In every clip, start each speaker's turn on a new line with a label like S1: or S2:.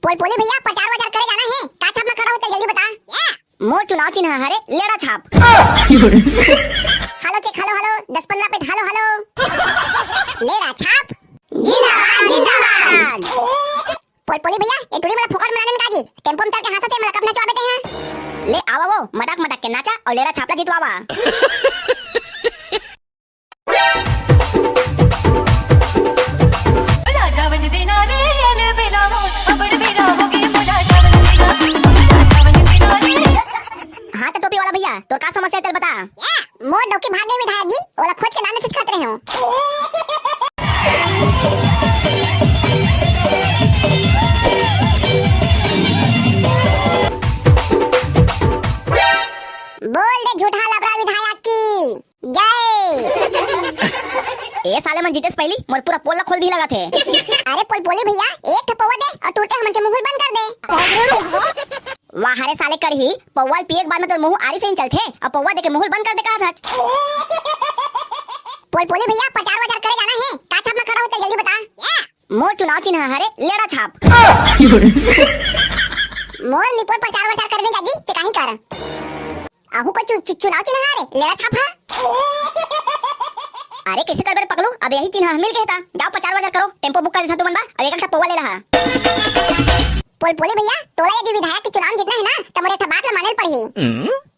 S1: पोलपोली भैया प्रचार वचार करे जाना है, का छाप में खड़ा होते जल्दी बता।
S2: मोर चुनाव चिन्ह हरे लेड़ा छाप।
S1: हेलो चेक हेलो 10-15 पे हेलो लेड़ा छाप जिंदाबाद जिंदाबाद। पोलपोली भैया ए टुडी मला फोकट बनाने काजी टेम्पो में चढ़ के हंसते मला कब नचवाते हैं।
S2: ले आवा वो मटक मटक के नाचा और लेड़ा छापला जितवावा। हाँ तो टोपी वाला भैया तो का समस्या है तेरे बता।
S1: मोर डोकी भाग गए विधायक जी, ओला खोज के नाने से खाते रहे हो। बोल दे झूठा लबड़ा विधायक की जय।
S2: ए साले मन जीतेस पहली मोर पूरा पोल खोल दी लगा थे।
S1: अरे पोलपोली भैया एक ठपवा दे और तुरते हमन के मुंह बंद कर दे।
S2: वाह हरे साले करही पौवाल पिए के बाद में तो मुंह आरी से ही चलथे और पौवा दे के मुंह बंद कर दे का था।
S1: पोलपोली भैया प्रचार वचार करे जाना है, का छाप में खड़ा होते जल्दी बता।
S2: मोर चुनाव चिन्ह हरे लेड़ा छाप।
S1: मोर निपुण प्रचार वचार करने जागी ते काहे कर आहू को चुनाव चिन्ह हारे लेड़ा छाप है।
S2: अरे कैसे कर बेर पकड़ू अब यही चिन्ह मिल गया था। जाओ प्रचार वचार करो टेम्पो बुक कर देता तुम बनबा और एक का पौवा ले रहा।
S1: पोलपोली भैया तोला यदि विधायक के चुनाव जीतना है ना तो मोरे एक बात ला मानल पड़ही।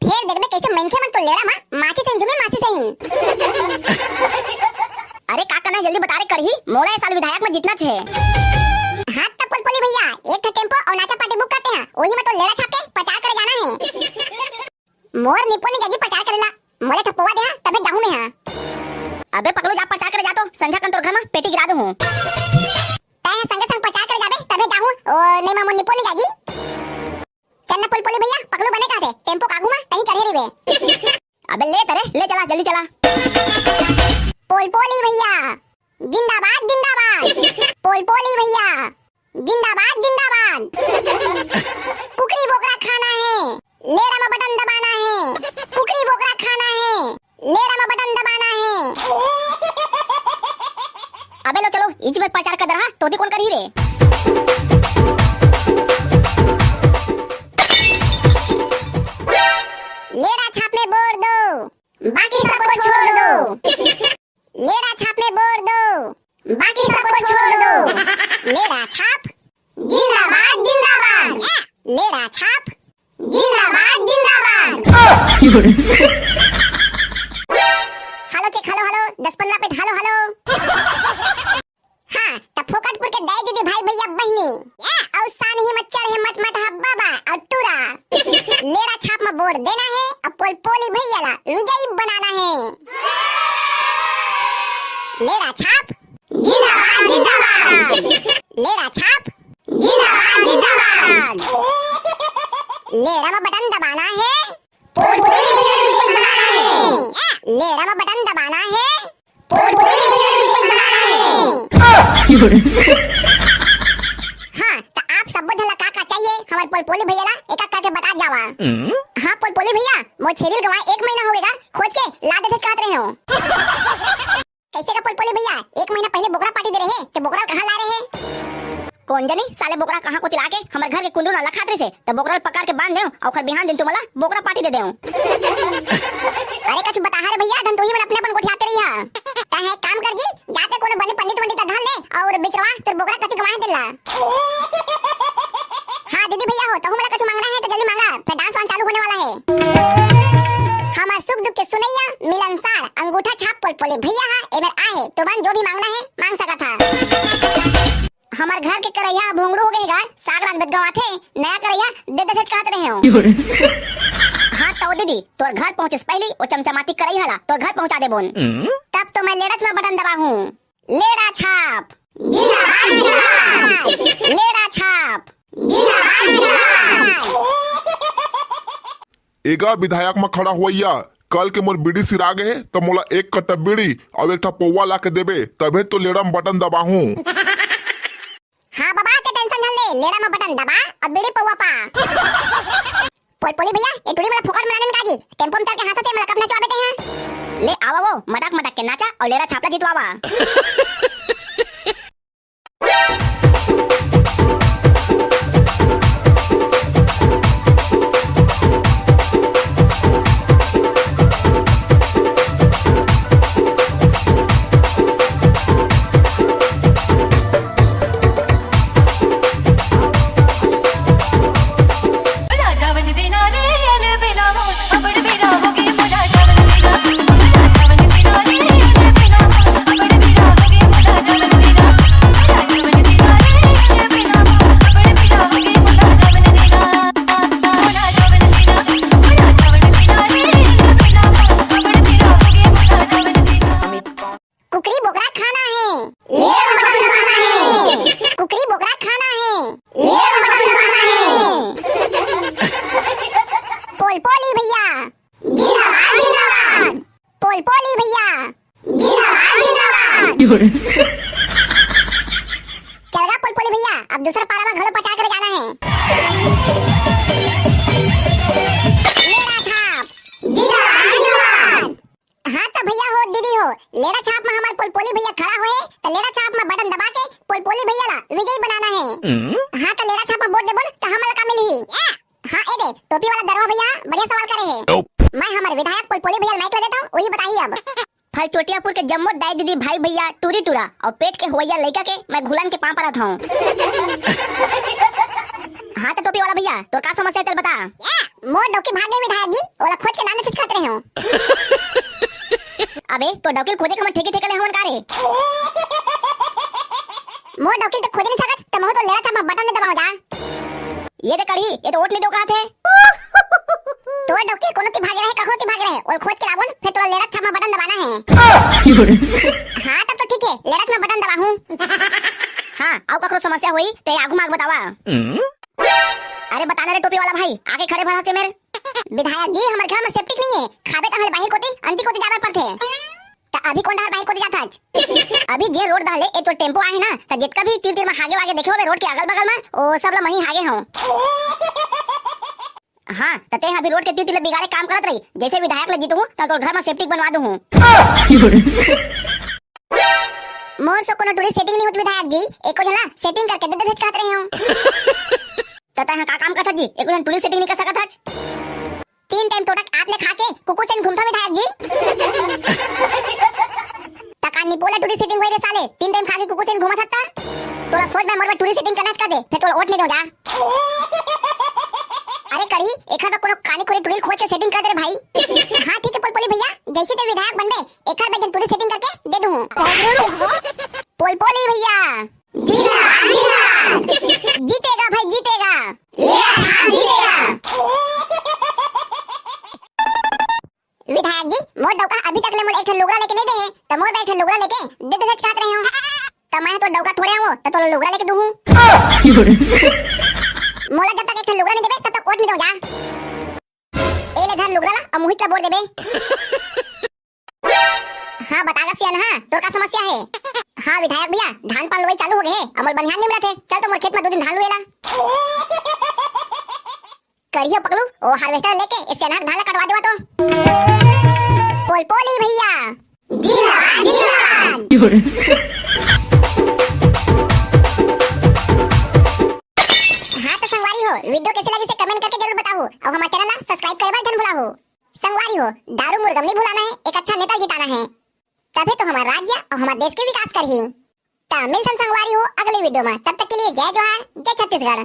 S1: फिर देखबे कैसे मनखे मन तो लेड़ा मा माची से जुमे माची से ही।
S2: अरे का करना जल्दी बता रे करही मोला इस साल विधायक में जीतना छे।
S1: हां तब पोलपोली भैया एक टेम्पो और नाचा पार्टी बुक करते हैं, वही में तो लेड़ा छाप के प्रचार करे जाना है। मोर निपुण ने जल्दी प्रचार करेला मोले ठपवा दे तबे जाऊं मैं। हां
S2: अबे पकड़ो जा प्रचार करे जा तो संध्या कंतोर घर में पेटी गिरा दूं।
S1: तय संग संग प्रचार करे जाबे तबे जाऊं और नहीं मामो निपुण जागी। चलना पोलपोली भैया पकड़ो बने का थे टेम्पो कागू में कहीं चढ़े रिबे।
S2: अबे ले तरे ले चला जल्दी चला।
S1: पोलपोली भैया जिंदाबाद जिंदाबाद। पोलपोली भैया जिंदाबाद जिंदाबाद। कुकरी बोकरा खाना है लेड़ा में बटन दबाना है। कुकरी बोकरा खाना है लेड़ा में बटन दबाना है।
S2: अबे लो चलो इच में प्रचार कर रहा तोदी कौन करही रे।
S1: लेड़ा छाप में बोर दो बाकी सबको छोड़ दो। लेड़ा छाप में बोर दो बाकी सबको छोड़ दो। लेड़ा छाप जिंदाबाद जिंदाबाद। लेड़ा छाप जिंदाबाद जिंदाबाद। हेलो चेक हेलो 10-15 पे हेलो। हाँ तब फोकटपुर के दाई दीदी भाई भैया बहनी और सान ही मत चढ़े मट मट बाबा और टूरा लेड़ा छाप में वोट देना है और पोलपोली भैया ला विजयी बनाना है। लेड़ा छाप जिंदाबाद जिंदाबाद। लेड़ा छाप जिंदाबाद जिंदाबाद। लेड़ा में बटन दबाना है पोलपोली भैया विजयी बनाना है। लेड़ा में बटन दबाना है पोलपोली भैया विजयी बनाना है। हाँ तो आप सब झला का चाहिए हमारे पोलपोली भैया ला एक एक करके बता जावा। हाँ पोलपोली भैया मो छेरिल गवा 1 महीना हो गया खोज के ला देते कहत रहे हो। कैसे का पोलपोली भैया 1 महीना पहले बोकरा पार्टी दे रहे तो बोकरा कहाँ ला रहे हैं।
S2: कौन जानी साले बोकरा कहाँ को तिला के हमारे घर के कुंदरू ना खातरे से तो बोकरा पकड़ के बांध देऊ और फिर बिहान दिन तुमला बोकरा पार्टी दे देऊ।
S1: अरे कुछ बता रे भैया धन तो ही मन अपने अपन गोठियाते रहिया। ता है काम कर जी जाते कोनो बने पंडित वंडित ढाल ले और बिचरवा तेरे बोकरा कति गवाह देला। हां दीदी भैया हो तो हमरा कुछ मांगना है तो जल्दी मांगा फिर डांस वान चालू होने वाला है। हमार सुख दुख के सुनैया मिलनसार अंगूठा छाप पोलपोली भैया हां एबर आए तो बन जो भी मांगना है मांग सका था। हमार घर के करैया भोंगड़ू हो गए साग रात बदगवा थे नया करैया दे दे कहत रहे हो। हाँ तो दीदी तोर घर पहुंचे पहले वो चमचमाती करई हला तोर घर पहुंचा दे बोन। तब तो मैं लेड़ा में बटन दबा हूँ। लेड़ा छाप जिंदाबाद जिंदाबाद। लेड़ा छाप जिंदाबाद जिंदाबाद।
S3: एगा विधायक में खड़ा हुआ कल के मोर बीड़ी सिरा गए तो मोला एक कट्टा बीड़ी और एक पौवा ला के देबे तबे तो लेड़ा में बटन दबाहू।
S1: हाँ बाबा ते टेंशन न ले लेड़ा में बटन दबा और बीड़ी पौवा पा। पोलपोली भैया ए टुडी मला फोकट बनाने काजी टेम्पो में चढ़ के हंसते मला कब नचवाते हैं।
S2: ले आवा वो मटक मटक के नाचा और लेड़ा छापला जितवावा।
S1: चलगा पोलपोली भैया, अब दूसरा पारा में घड़ो पचा कर जाना है। लेड़ा छाप जिंदाबाद। हाँ तो भैया हो दीदी हो, लेड़ा छाप में हमारे पोलपोली भैया खड़ा हुए तो लेड़ा छाप में बटन दबा के पोलपोली भैया ला विजयी बनाना है। हाँ तो लेड़ा छाप में वोट दे बोल तो हमारा का मिली। हाँ ए दे टोपी वाला दरवा भैया बढ़िया सवाल करे है। मैं हमारे विधायक पोलपोली भैया माइक ले देता हूँ, वही बताइए अब।
S2: फल टोटियापुर के जम्मो दाई दीदी भाई भैया टूरी टूरा और पेट के होइया लइका के मैं घुलन के पांव पड़त हूँ। हाँ तो टोपी वाला भैया तो का समस्या है तेरे बता।
S1: मोर डोकी भाग गए विधायक जी, ओला खोज के नाम से खत रहे हो।
S2: अबे तो डॉक्टर खोजे के हम ठेके ठेके ले हमन का रे।
S1: मोर डोकी तो खोज नहीं सकत तो मोह तो लेड़ा छाप में बटन ने दबाओ जा।
S2: ये दे करी ये तो वोट नहीं दो का थे।
S1: तो डोकी कोनो की भाग रहे कखरो की भाग रहे और खोज के लावन फिर तोला लेड़ा छाप में बटन दबाना है। हाँ तब तो ठीक है, लेड़ा छाप में बटन दबाऊं।
S2: हाँ आओ कखरो समस्या हुई ते आगू माग बतावा। अरे बताना रे टोपी वाला भाई, आगे खड़े भरा से मेरे।
S1: विधायक जी हमारे घर में सेप्टिक नहीं है, खाबे तो हमारे बाहर कोती अंती कोती जावे पड़थे। तो अभी कौन बाहर कोती जाता है?
S2: अभी जे रोड दहले ए तो टेम्पो आए ना तो जितना भी तीर तीर में हागे वागे देखे होबे रोड के अगल बगल में ओ सब ला वहीं हागे हो। हाँ तते अभी रोड के तीर तीर बिगाड़े काम करत रही, जैसे विधायक ले जीतू तो तोर घर में सेप्टिक बनवा दूं।
S1: मोर से कोनो टूरी सेटिंग नहीं होती विधायक जी, एको जना सेटिंग करके दे कहत रहे हो।
S2: तता हां का काम करत जी, एको जन टूरी सेटिंग नहीं कर सकत हज।
S1: 3 टाइम टोटक आप ले खा के कुकु से घूमता विधायक जी। तका निपोला टूरी सेटिंग होई रे साले, 3 टाइम खा के कुकु से घूमत हत्ता। तोरा सोच में मोर में टूरी सेटिंग करना कर दे, फिर तोरा वोट नहीं दो जा। अरे करी एखर में कोनो कानी खोरी टूरी खोज के सेटिंग कर दे रे भाई। हां ठीक है पोलपोली भैया, जैसे ते विधायक बनबे एखर में टूरी सेटिंग करके दे दूं। पोलपोली भैया जिंदाबाद। जीतेगा भाई जीतेगा, जीतेगा। विधायक जी मोर डौका अभी तक ले मोर एक लुगड़ा लेके नहीं दे है, तो मोर बैठे लुगड़ा लेके दे दे कहत रहे हो। तो मैं तो डौका थोड़े हूं तो तोला लुगड़ा लेके दूं। मोला जब तक एक लुगड़ा नहीं देबे तब तक वोट नहीं दो जा। ए ले धर लुगड़ा ला और मोहित ला वोट देबे। हां बतागा सियान, हां तोर का समस्या है? हां विधायक भैया धान पान लोई चालू हो गए है, अमर बनिहान नहीं मिलत है, चल तो मोर खेत में 2 दिन धान लुएला। करियो पकलू ओ हार्वेस्टर लेके इस अनाक धान ला कटवा देवा तो। पोलपोली भैया जिंदाबाद। हाँ तो संगवारी हो, वीडियो कैसे लगी से कमेंट करके जरूर बताओ और हमारे चैनल ला सब्सक्राइब करना जन भुलाओ। संगवारी हो दारू मुर्गम नहीं भुलाना है, एक अच्छा नेता जिताना है, तभी तो हमारा राज्य और हमारे देश के विकास करही। तो मिलसन संगवारी हो अगले वीडियो में, तब तक के लिए जय जोहार जय छत्तीसगढ़।